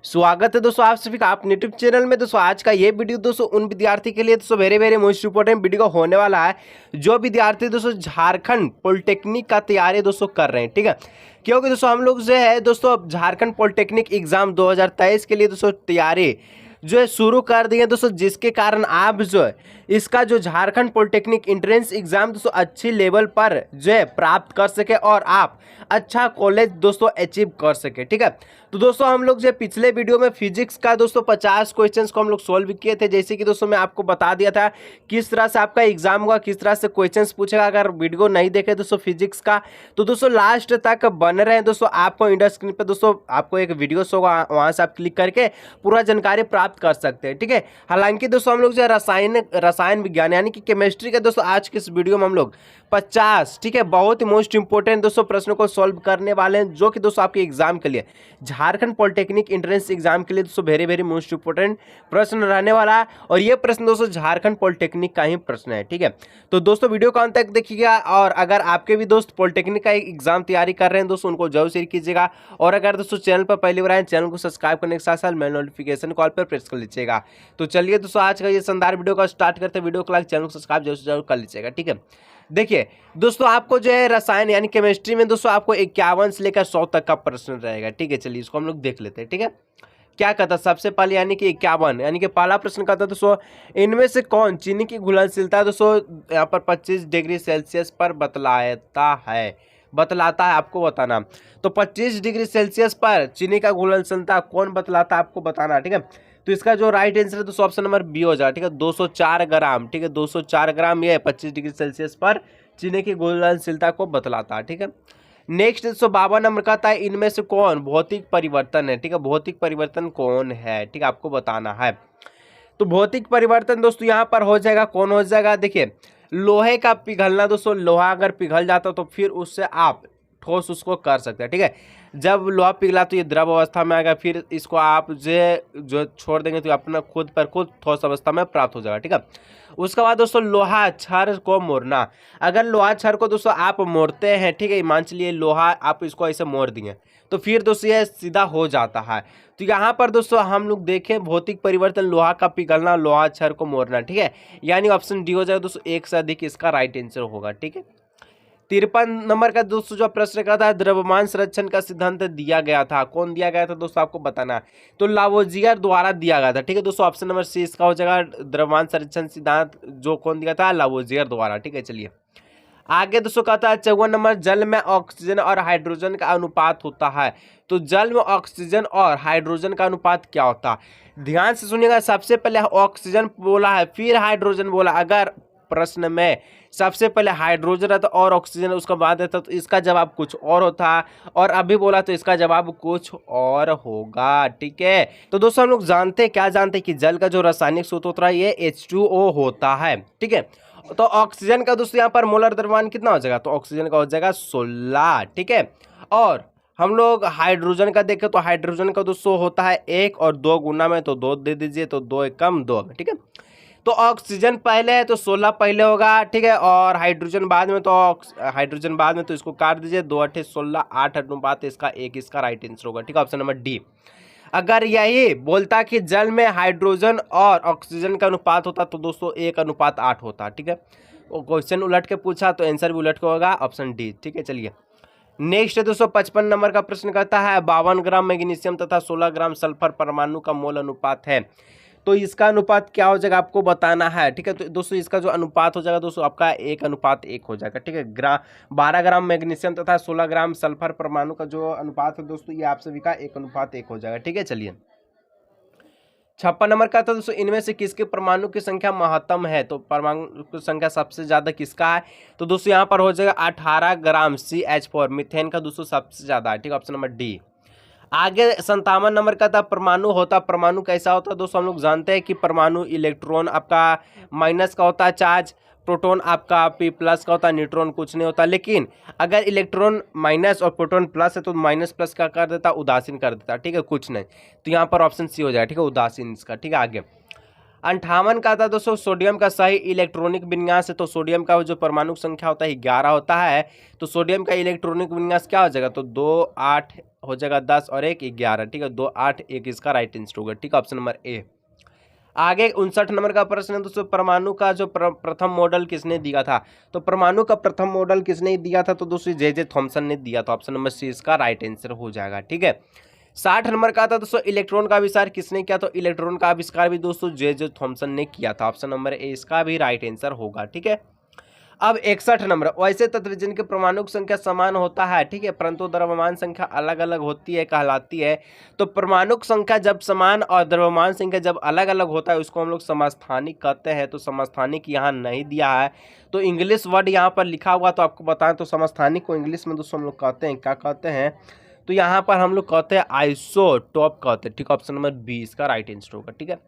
स्वागत है दोस्तों आप सभी का अपने यूट्यूब चैनल में। दोस्तों आज का ये वीडियो दोस्तों उन विद्यार्थी के लिए दोस्तों very very most important video होने वाला है जो विद्यार्थी दोस्तों झारखंड पॉलिटेक्निक का तैयारी दोस्तों कर रहे हैं। ठीक है, क्योंकि दोस्तों हम लोग जो है दोस्तों झारखंड पॉलिटेक्निक एग्जाम 2023 के लिए दोस्तों तैयारी जो है शुरू कर दिए दोस्तों, जिसके कारण आप जो है इसका जो झारखंड पॉलिटेक्निक एंट्रेंस एग्जाम दोस्तों अच्छी लेवल पर जो है प्राप्त कर सके और आप अच्छा कॉलेज दोस्तों अचीव कर सके। ठीक है, तो दोस्तों हम लोग जो पिछले वीडियो में फिजिक्स का दोस्तों 50 क्वेश्चंस को हम लोग सोल्व किए थे, जैसे कि दोस्तों मैं आपको बता दिया था किस तरह से आपका एग्जाम होगा, किस तरह से क्वेश्चंस पूछेगा। अगर वीडियो नहीं देखे दोस्तों फिजिक्स का तो दोस्तों लास्ट तक बने रहे दोस्तों, आपको इंडर स्क्रीन पर दोस्तों आपको एक वीडियो होगा, वहां से आप क्लिक करके पूरा जानकारी प्राप्त कर सकते हैं। ठीक है, हालांकि दोस्तों हम लोग जो रसायन विज्ञान यानी कि केमिस्ट्री का दोस्तों आज के इस वीडियो में हम लोग 50 ठीक है बहुत ही मोस्ट इंपोर्टेंट दोस्तों प्रश्नों को सॉल्व करने वाले हैं, जो कि दोस्तों आपके एग्जाम के लिए झारखंड पॉलिटेक्निक एंट्रेंस एग्जाम के लिए दोस्तों वेरी वेरी मोस्ट इंपोर्टेंट प्रश्न रहने वाला है। और ये प्रश्न दोस्तों झारखंड पॉलिटेक्निक का ही प्रश्न है। ठीक है, तो दोस्तों वीडियो को अंत तक देखिएगा, और अगर आपके भी दोस्त पॉलिटेक्निक का एग्जाम तैयारी कर रहे हैं दोस्तों उनको जरूर शेयर कीजिएगा। और अगर दोस्तों चैनल पर पहली बार आए चैनल को सब्सक्राइब करने के साथ साथ मेल नोटिफिकेशन कॉल पर प्रेस कर लीजिएगा। तो चलिए दोस्तों आज का ये शानदार वीडियो का स्टार्ट करते हैं। वीडियो को लाइक, चैनल को सब्सक्राइब जरूर कर लीजिएगा। ठीक है, देखिए दोस्तों आपको जो है रसायन यानी केमिस्ट्री में दोस्तों आपको 51 से लेकर 100 तक का प्रश्न रहेगा। ठीक है, चलिए इसको हम लोग देख लेते हैं। ठीक है, क्या कहता है सबसे पहले यानी कि 51 यानी कि पहला प्रश्न कहता है दोस्तों इनमें से कौन चीनी की घुलनशीलता दोस्तों यहाँ पर 25 डिग्री सेल्सियस पर बतलाता है आपको बताना। तो 25 डिग्री सेल्सियस पर चीनी का घुलनशीलता कौन बतलाता है आपको बताना। ठीक है, तो इसका जो राइट आंसर है दोस्तों ऑप्शन नंबर बी हो जाएगा। ठीक है, 204 ग्राम। ठीक है, 204 ग्राम ये 25 डिग्री सेल्सियस पर चीनी की घुलनशीलता को बतलाता है। ठीक है, नेक्स्ट 152 नंबर का था इनमें से कौन भौतिक परिवर्तन है। ठीक है, भौतिक परिवर्तन कौन है, ठीक है आपको बताना है। तो भौतिक परिवर्तन दोस्तों यहाँ पर हो जाएगा, कौन हो जाएगा, देखिए लोहे का पिघलना दोस्तों, लोहा अगर पिघल जाता तो फिर उससे आप ठोस उसको कर सकते हैं। ठीक है, जब लोहा पिघला तो ये द्रव अवस्था में आएगा, फिर इसको आप जो छोड़ देंगे तो अपना खुद पर खुद ठोस अवस्था में प्राप्त हो जाएगा। ठीक है, उसके बाद दोस्तों लोहा छड़ को मोड़ना, अगर लोहा छड़ को दोस्तों आप मोड़ते हैं, ठीक है मान चलिए लोहा आप इसको ऐसे मोड़ दिए तो फिर दोस्तों ये सीधा हो जाता है। तो यहाँ पर दोस्तों हम लोग देखें भौतिक परिवर्तन लोहा का पिघलना, लोहा छड़ को मोड़ना। ठीक है, यानी ऑप्शन डी हो जाएगा दोस्तों, एक से अधिक इसका राइट आंसर होगा। ठीक है, 53 नंबर का दोस्तों जो प्रश्न का था द्रव्यमान संरक्षण का सिद्धांत दिया गया था, कौन दिया गया था दोस्तों आपको बताना है। तो लावोजियर द्वारा दिया गया था। ठीक है दोस्तों, ऑप्शन नंबर सी इसका हो जाएगा, द्रव्यमान संरक्षण सिद्धांत जो कौन दिया था, लावोजियर द्वारा। ठीक है, चलिए आगे दोस्तों कहता है 54 नंबर जल में ऑक्सीजन और हाइड्रोजन का अनुपात होता है। तो जल में ऑक्सीजन और हाइड्रोजन का अनुपात क्या होता है, ध्यान से सुनिएगा। सबसे पहले ऑक्सीजन बोला है फिर हाइड्रोजन बोला, अगर प्रश्न में सबसे पहले हाइड्रोजन रहता और ऑक्सीजन उसका बाद रहता तो इसका जवाब कुछ और होता, और अभी बोला तो इसका जवाब कुछ और होगा। ठीक है, तो दोस्तों हम लोग जानते हैं, क्या जानते हैं कि जल का जो रासायनिक सूत्र होता है ये H2O होता है। ठीक है, तो ऑक्सीजन का दोस्तों यहाँ पर मोलर द्रव्यमान कितना हो जाएगा, तो ऑक्सीजन का हो जाएगा 16। ठीक है, और हम लोग हाइड्रोजन का देखें तो हाइड्रोजन का दोस्तों होता है 1 और 2 गुना में, तो 2 दे दीजिए तो 2 1 कम 2। ठीक है, तो ऑक्सीजन पहले है तो 16 पहले होगा। ठीक है, और हाइड्रोजन बाद में, तो हाइड्रोजन बाद में तो इसको काट दीजिए, 2 8 16 8 अनुपात इसका 1 इसका राइट आंसर होगा। ठीक है, ऑप्शन नंबर डी। अगर यही बोलता कि जल में हाइड्रोजन और ऑक्सीजन का अनुपात होता तो दोस्तों 1:8 होता। ठीक है, वो क्वेश्चन उलट के पूछा तो आंसर भी उलट के होगा, ऑप्शन डी। ठीक है, चलिए नेक्स्ट है दोस्तों 55 नंबर का प्रश्न कहता है 52 ग्राम मैग्नीशियम तथा 16 ग्राम सल्फर परमाणु का मोल अनुपात है। तो इसका अनुपात क्या हो जाएगा आपको बताना है। ठीक है, तो दोस्तों इसका जो अनुपात हो जाएगा दोस्तों आपका 1:1 हो जाएगा। ठीक है, 12 ग्राम मैग्नीशियम तथा 16 ग्राम सल्फर परमाणु का जो अनुपात है दोस्तों ये आप सभी का 1:1 हो जाएगा। ठीक है, चलिए 56 नंबर का था दोस्तों इनमें से किसके परमाणु की संख्या महत्तम है। तो परमाणु की संख्या सबसे ज्यादा किसका है, तो दोस्तों यहाँ पर हो जाएगा 18 ग्राम CH4 मीथेन का दोस्तों सबसे ज्यादा है। ठीक है, ऑप्शन नंबर डी। आगे 57 नंबर का था परमाणु होता, परमाणु कैसा होता है दोस्तों हम लोग जानते हैं कि परमाणु इलेक्ट्रॉन आपका माइनस का होता है चार्ज, प्रोटॉन आपका P+ का होता है, न्यूट्रॉन कुछ नहीं होता। लेकिन अगर इलेक्ट्रॉन माइनस और प्रोटॉन प्लस है तो माइनस प्लस का कर देता, उदासीन कर देता। ठीक है, कुछ नहीं, तो यहाँ पर ऑप्शन सी हो जाएगा। ठीक है, उदासीन इसका। ठीक है, आगे 58 का था दोस्तों सोडियम का सही इलेक्ट्रॉनिक विन्यास है, तो सोडियम का जो परमाणु संख्या होता है 11 होता है, तो सोडियम का इलेक्ट्रॉनिक विन्यास क्या हो जाएगा, तो 2 8 हो जाएगा 10 और 1 11, ठीक है 2 8 1 इसका राइट आंसर होगा, ठीक है ऑप्शन नंबर ए। आगे 59 नंबर का प्रश्न है दोस्तों, परमाणु का जो प्रथम मॉडल किसने दिया था, तो परमाणु का प्रथम मॉडल किसने दिया था, तो दोस्तों जे थॉमसन ने दिया था, ऑप्शन नंबर सी इसका राइट आंसर हो जाएगा, ठीक है। 60 नंबर का था दोस्तों, इलेक्ट्रॉन का आविष्कार किसने किया, तो इलेक्ट्रॉन का आविष्कार भी दोस्तों जे थॉमसन ने किया था, ऑप्शन नंबर ए इसका भी राइट आंसर होगा, ठीक है। अब 61 नंबर, वैसे तत्व जिनके परमाणु संख्या समान होता है, ठीक है, परंतु द्रव्यमान संख्या अलग अलग होती है कहलाती है, तो परमाणु संख्या जब समान और द्रव्यमान संख्या जब अलग अलग होता है उसको हम लोग समस्थानिक कहते हैं, तो समस्थानिक यहाँ नहीं दिया है, तो इंग्लिश वर्ड यहाँ पर लिखा हुआ, तो आपको बताएं तो समस्थानिक को इंग्लिश में दोस्तों हम लोग कहते हैं, क्या कहते हैं, तो यहाँ पर हम लोग कहते हैं आइसोटोप कहते हैं, ठीक है ऑप्शन नंबर बी इसका राइट आंसर होगा, ठीक है।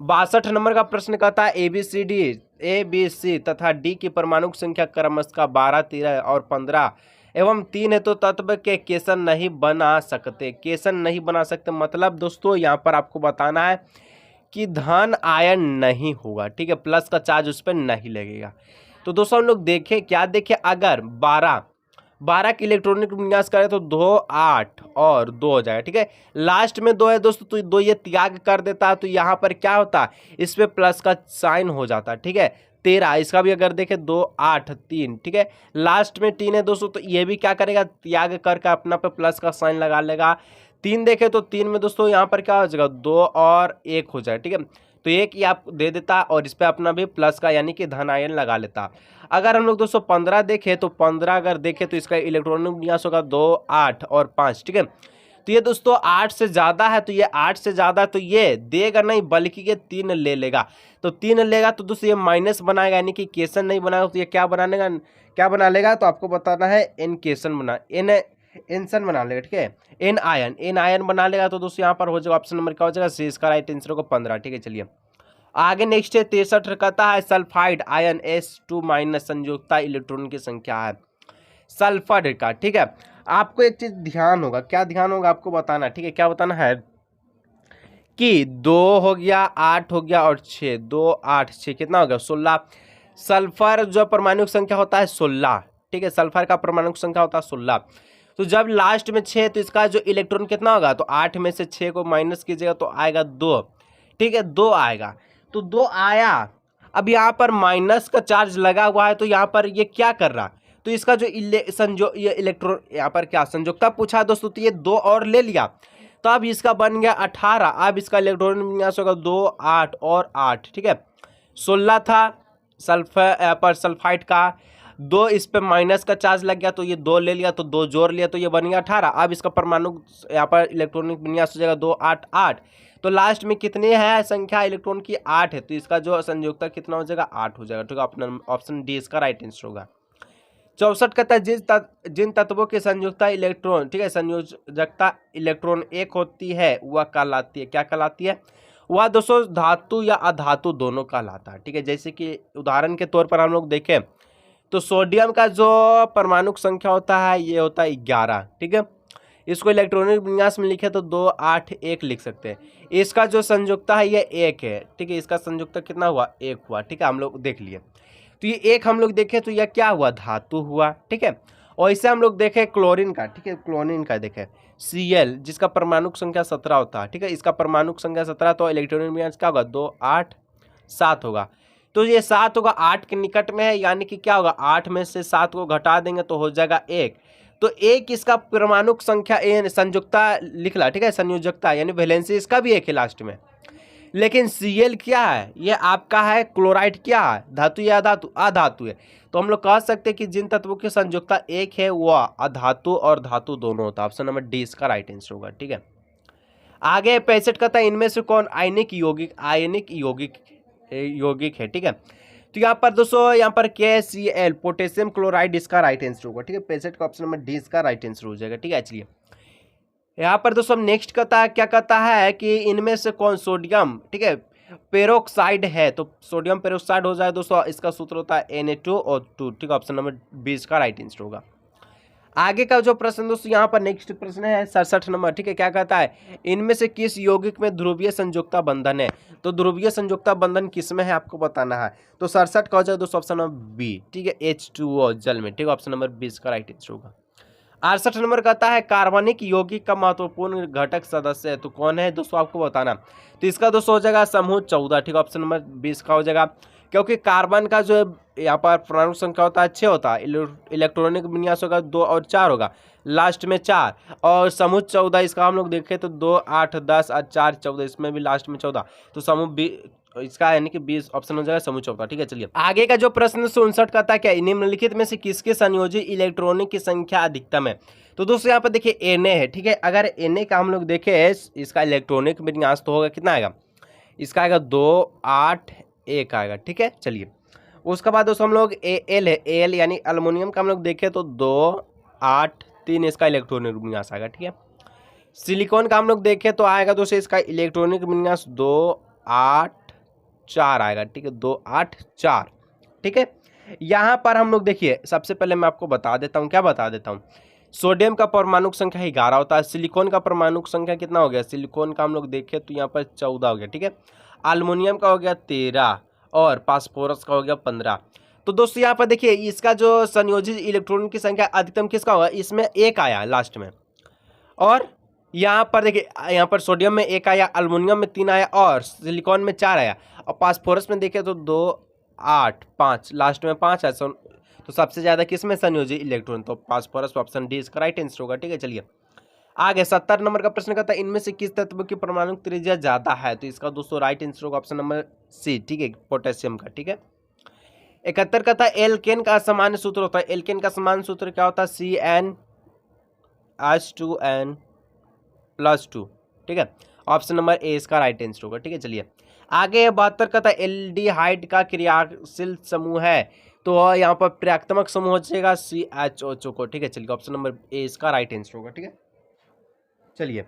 62 नंबर का प्रश्न कहता है ए बी सी तथा डी की परमाणु संख्या क्रमशः 12 13 और 15 एवं 3 है, तो तत्व के केसन नहीं बना सकते, केसन नहीं बना सकते मतलब दोस्तों यहाँ पर आपको बताना है कि धन आयन नहीं होगा, ठीक है, प्लस का चार्ज उस पर नहीं लगेगा। तो दोस्तों हम लोग देखें क्या देखें, अगर 12 की इलेक्ट्रॉनिक विन्यास करें तो 2 8 और 2 हो जाएगा, ठीक है, लास्ट में 2 है दोस्तों, तो 2 ये त्याग कर देता है, तो यहाँ पर क्या होता है इस पे प्लस का साइन हो जाता है, ठीक है। 13 इसका भी अगर देखें 2 8 3, ठीक है, लास्ट में 3 है दोस्तों, तो ये भी क्या करेगा त्याग करके अपना पे प्लस का साइन लगा लेगा। 3 देखें तो 3 में दोस्तों यहाँ पर क्या हो जाएगा 2 और 1 हो जाएगा, ठीक है, तो एक ही आप दे देता और इस पे अपना भी प्लस का यानी कि धन आयन लगा लेता। अगर हम लोग दोस्तों 15 देखें तो 15 अगर देखें तो इसका इलेक्ट्रॉनिक विन्यास होगा 2 8 और 5, ठीक है, तो ये दोस्तों 8 से ज़्यादा है, तो ये 8 से ज़्यादा तो ये देगा नहीं बल्कि ये 3 ले लेगा, तो 3 लेगा तो दोस्तों ये माइनस बनाएगा यानी कि केसन नहीं बनाएगा, तो ये क्या बना लेगा, तो आपको बताना है एन केसन एनसन बना लेगा, ठीक है, एन आयन बना लेगा, तो दोस्तों यहाँ पर हो जाएगा ऑप्शन नंबर क्या हो जाएगा सी इसका राइट आंसर होगा 15, ठीक है। चलिए आगे नेक्स्ट है 63 कहता है सल्फाइड आयन S2- संयुक्ता इलेक्ट्रॉन की संख्या है सल्फर का, ठीक है। आपको एक चीज ध्यान होगा, क्या ध्यान होगा आपको बताना, ठीक है, क्या बताना है कि 2 हो गया 8 हो गया और 6, 2 8 6 कितना हो गया 16। सल्फर जो परमाणु संख्या होता है 16, ठीक है, सल्फर का परमाणु संख्या होता है 16, तो जब लास्ट में 6 तो इसका जो इलेक्ट्रॉन कितना होगा, तो 8 में से 6 को माइनस कीजिएगा तो आएगा 2, ठीक है, 2 आएगा, तो 2 आया। अब यहाँ पर माइनस का चार्ज लगा हुआ है, तो यहाँ पर ये क्या कर रहा, तो इसका जो ये इलेक्ट्रॉन यहाँ पर क्या संयोजकता पूछा दोस्तों, तो ये 2 और ले लिया, तो अब इसका बन गया 18। अब इसका इलेक्ट्रॉन विन्यास होगा 2 8 और 8, ठीक है, 16 था सल्फाइड का, 2 इस पे माइनस का चार्ज लग गया तो ये 2 ले लिया, तो 2 जोड़ लिया तो ये बन गया 18। अब इसका परमाणु यहाँ पर इलेक्ट्रॉनिक विन्यास हो जाएगा 2 8 8, तो लास्ट में कितने है संख्या इलेक्ट्रॉन की 8 है, तो इसका जो संयोजकता कितना हो जाएगा 8 हो जाएगा, ठीक है, ऑप्शन डी इसका राइट आंसर होगा। 64 कहता है जिन तत्वों की संयोजकता इलेक्ट्रॉन, ठीक है, संयोजकता इलेक्ट्रॉन 1 होती है वह कहलाती है, क्या कहलाती है, वह दोस्तों धातु या अधातु दोनों कहलाता है, ठीक है। जैसे कि उदाहरण के तौर पर हम लोग देखें तो सोडियम का जो परमाणु संख्या होता है ये होता है 11, ठीक है, इसको इलेक्ट्रॉनिक विन्यास में लिखे तो 2 8 1 लिख सकते हैं। इसका जो संयुक्ता है ये 1 है, ठीक है, इसका संयुक्ता कितना हुआ 1 हुआ, ठीक है, हम लोग देख लिए, तो ये 1 हम लोग देखें तो यह क्या हुआ धातु हुआ, ठीक है। और इसे हम लोग देखें क्लोरीन का, ठीक है, क्लोरीन का देखें Cl जिसका परमाणु संख्या 17 होता है, ठीक है, इसका परमाणु संख्या 17, तो इलेक्ट्रॉनिक विन्यास क्या होगा 2 8 7 होगा, तो ये 7 होगा 8 के निकट में है, यानी कि क्या होगा 8 में से 7 को घटा देंगे तो हो जाएगा 1, तो 1 इसका परमाणु संख्या संयुक्ता लिखला, ठीक है, संयोजकता यानी वैलेंसी इसका भी 1 है लास्ट में। लेकिन Cl क्या है, ये आपका है क्लोराइड, क्या है धातु या अधातु है, तो हम लोग कह सकते हैं कि जिन तत्वों की संयुक्ता 1 है वह अधातु और धातु दोनों होता है, ऑप्शन नंबर डी इसका राइट आंसर होगा, ठीक है। आगे 65 कहता है इनमें से कौन आयनिक यौगिक है, ठीक है, तो यहाँ पर दोस्तों यहाँ पर KCl पोटेशियम क्लोराइड इसका राइट आंसर होगा, ठीक है, 65 का ऑप्शन नंबर डी इसका राइट आंसर हो जाएगा, ठीक है। चलिए यहाँ पर दोस्तों नेक्स्ट कहता है, क्या कहता है कि इनमें से कौन सोडियम, ठीक है, पेरोक्साइड है, तो सोडियम पेरोक्साइड हो जाए दोस्तों, इसका सूत्र होता है Na2O2, ठीक है, ऑप्शन नंबर 20 का राइट आंसर होगा। आगे का जो प्रश्न दोस्तों यहाँ पर नेक्स्ट प्रश्न है 67 नंबर, ठीक है। क्या कहता है, इनमें से किस यौगिक में ध्रुवीय संयोजकता बंधन है। तो ध्रुवीय संयोजकता बंधन किस में है आपको बताना है। तो 67 का हो जाएगा दोस्तों ऑप्शन नंबर बी, ठीक है, H2O जल में, ठीक है। ऑप्शन नंबर 20 का राइट आंसर होगा। 68 नंबर कहता है कार्बनिक यौगिक का महत्वपूर्ण घटक सदस्य है, तो कौन है दोस्तों आपको बताना। तो इसका दोस्तों हो जाएगा समूह 14, ठीक है। ऑप्शन नंबर 20 का हो जाएगा, क्योंकि कार्बन का जो यहाँ पर परमाणु संख्या होता है 6 होता है, इलेक्ट्रॉनिक विन्यास होगा 2 और 4 होगा, लास्ट में 4, और समूह 14 इसका हम लोग देखें तो 2 8 10 और 4 14, इसमें भी लास्ट में 14, तो समूह इसका यानी कि 20 ऑप्शन हो जाएगा समूह 14, ठीक है। चलिए आगे का जो प्रश्न 59 कहता है क्या निम्नलिखित में से किसके संयोजी इलेक्ट्रॉनिक की संख्या अधिकतम है। तो दोस्तों यहाँ पर देखिए Na है, ठीक है। अगर Na का हम लोग देखें इसका इलेक्ट्रॉनिक विन्यास तो होगा कितना आएगा, इसका आएगा 2 8 1 आएगा, ठीक है। चलिए उसके बाद दोस्तों हम लोग Al है, Al यानी अल्मोनियम का हम लोग देखें तो 2 8 3 इसका इलेक्ट्रॉनिक विन्यास आएगा, ठीक है। सिलिकॉन का हम लोग देखें तो आएगा दोस्तों इसका इलेक्ट्रॉनिक विन्यास 2 8 4 आएगा, ठीक है, 2 8 4, ठीक है। यहाँ पर हम लोग देखिए सबसे पहले मैं आपको बता देता हूँ, क्या बता देता हूँ, सोडियम का परमाणु संख्या 11 होता है, सिलिकॉन का परमाणु संख्या कितना हो गया, सिलिकॉन का हम लोग देखें तो यहाँ पर 14 हो गया, ठीक है। अल्मोनियम का हो गया 13 और फास्फोरस का हो गया 15। तो दोस्तों यहाँ पर देखिए इसका जो संयोजित इलेक्ट्रॉन की संख्या अधिकतम किसका होगा, इसमें 1 आया लास्ट में, और यहाँ पर देखिए यहाँ पर सोडियम में 1 आया, अल्मोनियम में 3 आया और सिलिकॉन में 4 आया, और फास्फोरस में देखें तो 2 8 5 लास्ट में 5 है। तो सबसे ज़्यादा किस में संयोजित इलेक्ट्रॉन, तो फास्फोरस, ऑप्शन डी इसका राइट आंसर होगा, ठीक है। चलिए आगे 70 नंबर का प्रश्न कहता है इनमें से किस तत्व की परमाणु त्रिज्या ज़्यादा है। तो इसका दोस्तों राइट आंसर होगा ऑप्शन नंबर सी, ठीक है, पोटेशियम का, ठीक है। 71 कहता है एल्केन का सामान्य सूत्र होता है, एल्केन का सामान्य सूत्र क्या होता है, CnH2n+2, ठीक है। ऑप्शन नंबर ए इसका राइट आंसर होगा, ठीक है। चलिए आगे 72 कहता है एल्डिहाइड का क्रियाशील समूह है, तो यहाँ पर प्रक्रियात्मक समूह हो जाएगा CHO को, ठीक है। चलिए ऑप्शन नंबर ए इसका राइट आंसर होगा, ठीक है। चलिए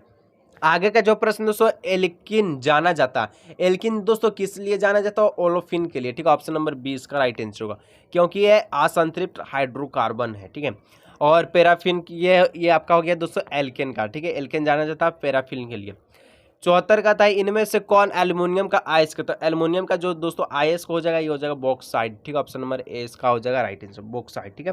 आगे का जो प्रश्न दोस्तों एल्किन जाना जाता है, एल्किन दोस्तों किस लिए जाना जाता है, ओलोफिन के लिए, ठीक है। ऑप्शन नंबर 20 का राइट आंसर होगा, क्योंकि ये असंतृप्त हाइड्रोकार्बन है, ठीक है। और पैराफिन ये आपका हो गया दोस्तों एल्केन का, ठीक है, एल्केन जाना जाता है पैराफिन के लिए। 74 का था इनमें से कौन एल्युमिनियम का आयस्क, तो एल्युमिनियम का जो दोस्तों आयस्क हो जाएगा ये हो जाएगा बॉक्साइड, ठीक है। ऑप्शन नंबर ए इसका हो जाएगा राइट आंसर, बॉक्साइड, ठीक है।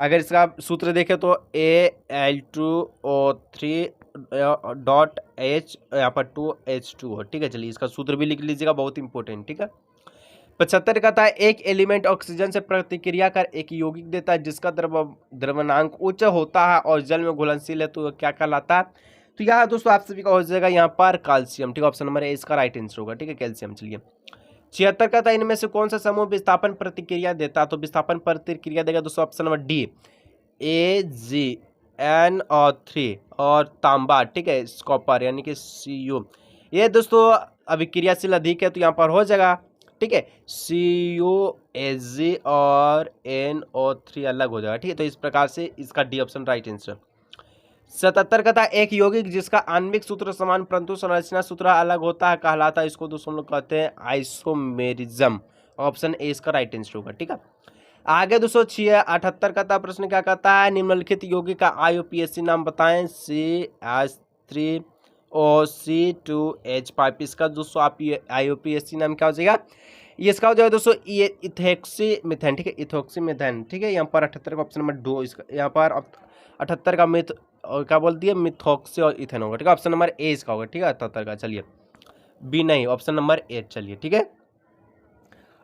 अगर इसका सूत्र देखें तो Al2O3.H यहाँ पर 2H2 हो, ठीक है। चलिए इसका सूत्र भी लिख लीजिएगा, बहुत इंपॉर्टेंट, ठीक है। 75 का था एक एलिमेंट ऑक्सीजन से प्रतिक्रिया कर एक यौगिक देता है जिसका द्रव्यमानांक उच्च होता है और जल में घुलनशील है, तो क्या कहलाता है। तो यहाँ दोस्तों आप सभी का हो जाएगा यहाँ पर कैल्शियम, ठीक है। ऑप्शन नंबर ए इसका राइट आंसर होगा, ठीक है, कैल्शियम। चलिए 76 का था इनमें से कौन सा समूह विस्थापन प्रतिक्रिया देता है, तो विस्थापन प्रतिक्रिया देगा दोस्तों ऑप्शन नंबर डी AgNO3 और तांबा, ठीक है, कॉपर यानी कि Cu, ये दोस्तों अभिक्रियाशील अधिक है, तो यहाँ पर हो जाएगा, ठीक है, CuAg और NO3 अलग हो जाएगा, ठीक है। तो इस प्रकार से इसका डी ऑप्शन राइट आंसर। 77 का था एक यौगिक जिसका आणविक सूत्र समान परंतु संरचना सूत्र अलग होता है कहलाता है, इसको दोस्तों लोग कहते हैं आइसोमेरिज्म, ऑप्शन ए इसका राइट आंसर होगा, ठीक है। आगे दोस्तों 78 का था प्रश्न क्या कहता है निम्नलिखित यौगिक का IUPAC नाम बताएं, CH3OC2H5, इसका दोस्तों आप IUPAC नाम क्या हो जाएगा, इसका हो जाएगा दोस्तों इथोक्सी मिथेन, ठीक है, इथोक्सी मिथेन, ठीक है। यहाँ पर 78 का ऑप्शन नंबर 2 इसका, यहाँ पर 78 का मिथ और क्या बोल दिए मिथोक्सी और इथेन होगा, ठीक है। ऑप्शन नंबर ए इसका होगा, ठीक है, 78 का। चलिए बी नहीं, ऑप्शन नंबर ए, चलिए ठीक है।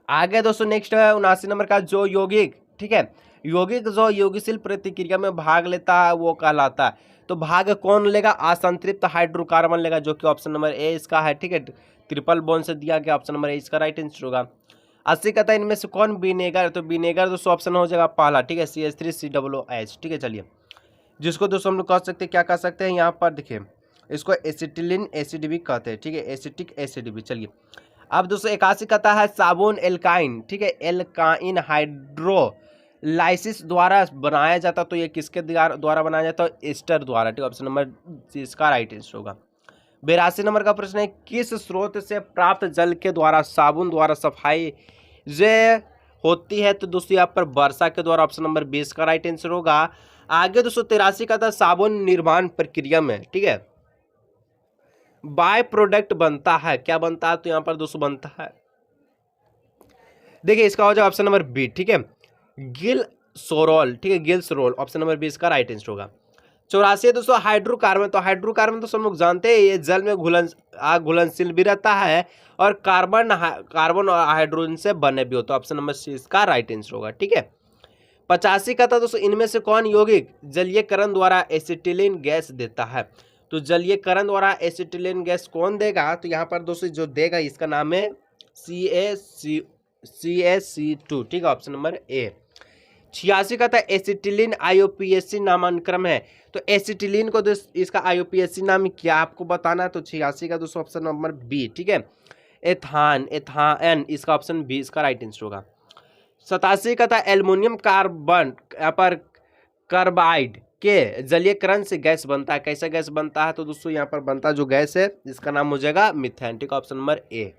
आगे दोस्तों नेक्स्ट है 79 नंबर का जो यौगिक, ठीक है, यौगिक जो यौगिकशील प्रतिक्रिया में भाग लेता है वो कहलाता है, तो भाग कौन लेगा, असंतृप्त हाइड्रोकार्बन लेगा, जो कि ऑप्शन नंबर ए इसका है, ठीक है, ट्रिपल बॉन्ड से दिया गया, ऑप्शन नंबर ए इसका राइट आंसर होगा। 80 का था इनमें से कौन विनेगर, तो विनेगर दोस्तों ऑप्शन हो जाएगा पहला, ठीक है, CH3COOH, ठीक है। चलिए जिसको दोस्तों हम लोग कह सकते हैं, क्या कह सकते हैं, यहाँ पर देखिए इसको एसिटिलिन एसिड भी कहते हैं, ठीक है, एसिटिक एसिड भी। चलिए अब दोस्तों 81 कहता है साबुन एल्काइन, ठीक है, एल्काइन हाइड्रोलाइसिस द्वारा बनाया जाता, तो ये किसके द्वारा बनाया जाता है, एस्टर द्वारा, ठीक है। ऑप्शन नंबर इसका राइट आंसर होगा। 82 नंबर का प्रश्न है किस स्रोत से प्राप्त जल के द्वारा साबुन द्वारा सफाई जे होती है, तो दोस्तों यहाँ पर वर्षा के द्वारा, ऑप्शन नंबर 20 का राइट आंसर होगा। आगे 283 का था साबुन निर्माण प्रक्रिया में, ठीक है, बाय प्रोडक्ट बनता है, क्या बनता है, तो यहाँ पर दोस्तों बनता है, देखिए इसका हो जाएगा ऑप्शन नंबर बी, ठीक है, गिल सोरोल, ठीक है, गिल सोरोल, ऑप्शन नंबर बी इसका राइट आंसर होगा। 84 है दोस्तों हाइड्रोकार्बन, तो हाइड्रोकार्बन तो सब लोग जानते हैं ये जल में घुलनशील भी रहता है और कार्बन और हाइड्रोजन से बने भी होता है, ऑप्शन नंबर सी इसका राइट आंसर होगा, ठीक है। 85 का था दोस्तों इनमें से कौन यौगिक जलीयकरण द्वारा एसिटिलीन गैस देता है, तो जलीयकरण द्वारा एसिटिलीन गैस कौन देगा, तो यहाँ पर दोस्तों जो देगा इसका नाम है CaC2, ठीक है, ऑप्शन नंबर ए। 86 का था एसिटिलीन IUPAC नामांकन है, तो एसिटिलीन को इसका IUPAC नाम क्या आपको बताना है, तो 86 का दोस्तों ऑप्शन नंबर बी, ठीक है, एथान इसका ऑप्शन बी इसका राइट आंसर होगा। 87 का था एल्युमिनियम कार्बन यहाँ पर कार्बाइड के जलीयकरण से गैस बनता है, कैसा गैस बनता है, तो दोस्तों यहाँ पर बनता है जो गैस है इसका नाम हो जाएगा मीथेन, ठीक है, ऑप्शन नंबर ए।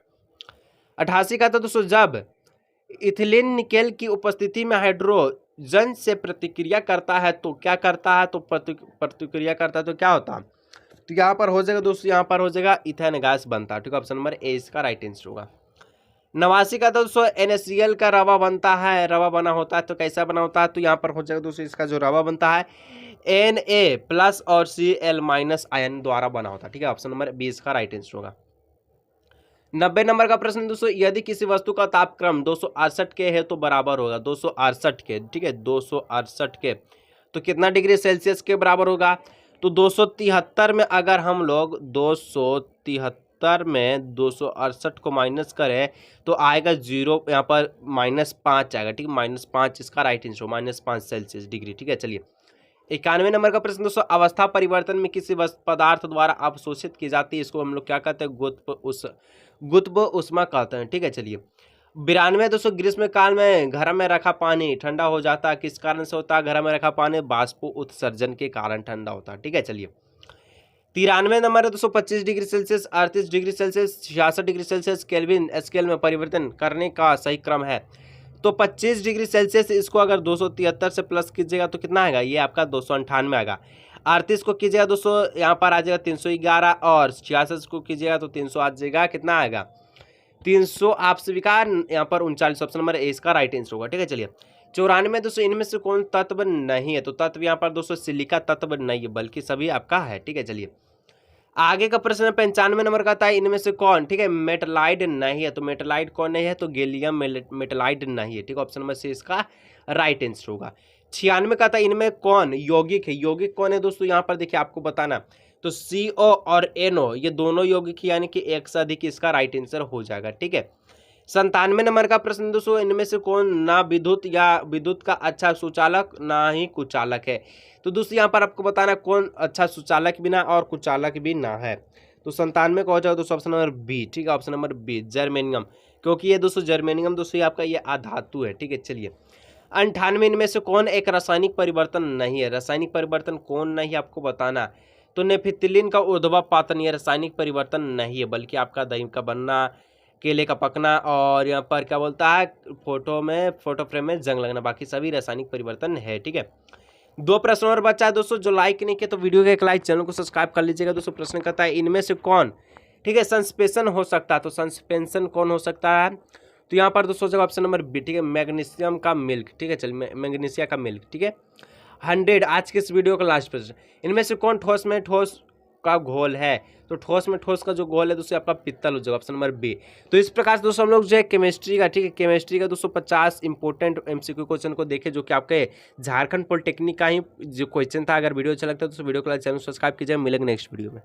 88 का था दोस्तों जब इथिलीन निकेल की उपस्थिति में हाइड्रोजन से प्रतिक्रिया करता है तो क्या करता है, तो प्रतिक्रिया करता है तो क्या होता है, तो यहाँ पर हो जाएगा दोस्तों, यहाँ पर हो जाएगा इथेन गैस बनता है, ठीक है, ऑप्शन नंबर ए इसका राइट आंसर होगा। 89 का दोस्तों NaCl का रवा बनता है, रवा बना होता है तो कैसा बना होता है, तो यहाँ पर हो जाएगा दोस्तों इसका जो रवा बनता है Na+ और Cl- आयन द्वारा बना होता है, ठीक है, ऑप्शन नंबर बी इसका राइट आंसर होगा। 90 नंबर का प्रश्न दोस्तों यदि किसी वस्तु का तापक्रम 268 के है तो बराबर होगा 268 के, ठीक है, 268 के, तो कितना डिग्री सेल्सियस के बराबर होगा, तो 273 में अगर हम लोग 273 में 268 को माइनस करें तो आएगा 0, यहाँ पर -5 आएगा, ठीक है, -5 इसका राइट आंसर, -5 सेल्सियस डिग्री, ठीक है। चलिए 91 नंबर का प्रश्न दोस्तों अवस्था परिवर्तन में किसी पदार्थ द्वारा अवशोषित की जाती है, इसको हम लोग क्या कहते हैं, गुत्ब उष्मा कहते हैं, ठीक है। चलिए 92 दोस्तों ग्रीष्म काल में घर में रखा पानी ठंडा हो जाता है, किस कारण से होता है, घर में रखा पानी वाष्प उत्सर्जन के कारण ठंडा होता है, ठीक है। चलिए 93 नंबर है दोस्तों 25 degree Celsius, 38 degree Celsius, 66 degree Celsius kelvin scale में परिवर्तन करने का सही क्रम है, तो 25 डिग्री सेल्सियस इसको अगर 273 से प्लस कीजिएगा तो कितना आएगा, ये आपका 298 आएगा। 38 को कीजिएगा दोस्तों यहाँ पर आ जाएगा 311 और 66 को कीजिएगा तो 300 आ जाएगा, कितना आएगा 300, आप स्वीकार यहाँ पर 39, ऑप्शन नंबर ए इसका राइट आंसर होगा, ठीक है। चलिए 94 दोस्तों इनमें से कौन तत्व नहीं है, तो तत्व यहाँ पर दोस्तों सिलिका तत्व नहीं है बल्कि सभी आपका है, ठीक है। चलिए आगे का प्रश्न 95 नंबर का था इनमें से कौन, ठीक है, मेटलाइड नहीं है, तो मेटलाइड कौन नहीं है, तो गैलियम मेटलाइड नहीं है, ठीक है, ऑप्शन नंबर सी इसका राइट आंसर होगा। 96 का था इनमें कौन यौगिक है, यौगिक कौन है दोस्तों, यहाँ पर देखिए आपको बताना, तो CO और NO ये दोनों यौगिक यानी कि एक से अधिक इसका राइट आंसर हो जाएगा, ठीक है। 97 नंबर का प्रश्न दोस्तों इनमें से कौन ना विद्युत या विद्युत का अच्छा सुचालक ना ही कुचालक है, तो दोस्तों यहाँ पर आपको बताना कौन अच्छा सुचालक भी ना और कुचालक भी ना है, तो 97 का हो जाएगा दोस्तों ऑप्शन नंबर बी, ठीक है, ऑप्शन नंबर बी जर्मेनियम, क्योंकि ये दोस्तों जर्मेनियम दोस्तों आपका ये अधातु है, ठीक है। चलिए 98 इनमें से कौन एक रासायनिक परिवर्तन नहीं है, रासायनिक परिवर्तन कौन नहीं आपको बताना, तो नेफिथिलीन का ऊर्ध्वपातन ये रासायनिक परिवर्तन नहीं है बल्कि आपका दही का बनना, केले का पकना और यहाँ पर क्या बोलता है फोटो फ्रेम में जंग लगना, बाकी सभी रासायनिक परिवर्तन है, ठीक है। 2 प्रश्न और बचा है दोस्तों, जो लाइक नहीं किया तो वीडियो के एक लाइक, चैनल को सब्सक्राइब कर लीजिएगा दोस्तों। प्रश्न कहता है इनमें से कौन, ठीक है, सस्पेंशन हो सकता है, तो सस्पेंशन कौन हो सकता है, तो यहाँ पर दोस्तों जगह ऑप्शन नंबर बी, ठीक है, मैग्नीशियम का मिल्क, ठीक है। चलिए मैग्नीशिया का मिल्क, ठीक है। 100 आज के इस वीडियो का लास्ट प्रश्न, इनमें से कौन ठोस में ठोस का घोल है, तो ठोस में ठोस का जो घोल है दोस्तों आपका पित्तल हो जाएगा, ऑप्शन नंबर बी। तो इस प्रकार से दोस्तों हम लोग जो है केमिस्ट्री का, ठीक है, केमिस्ट्री का दोस्तों 50 इंपॉर्टेंट MCQ क्वेश्चन को देखे जो कि आपके झारखंड पॉलिटेक्निक का ही जो क्वेश्चन था। अगर वीडियो अच्छा लगता है तो वीडियो को लाइक, चैनल सब्सक्राइब कीजिए, मिलेंगे नेक्स्ट वीडियो में।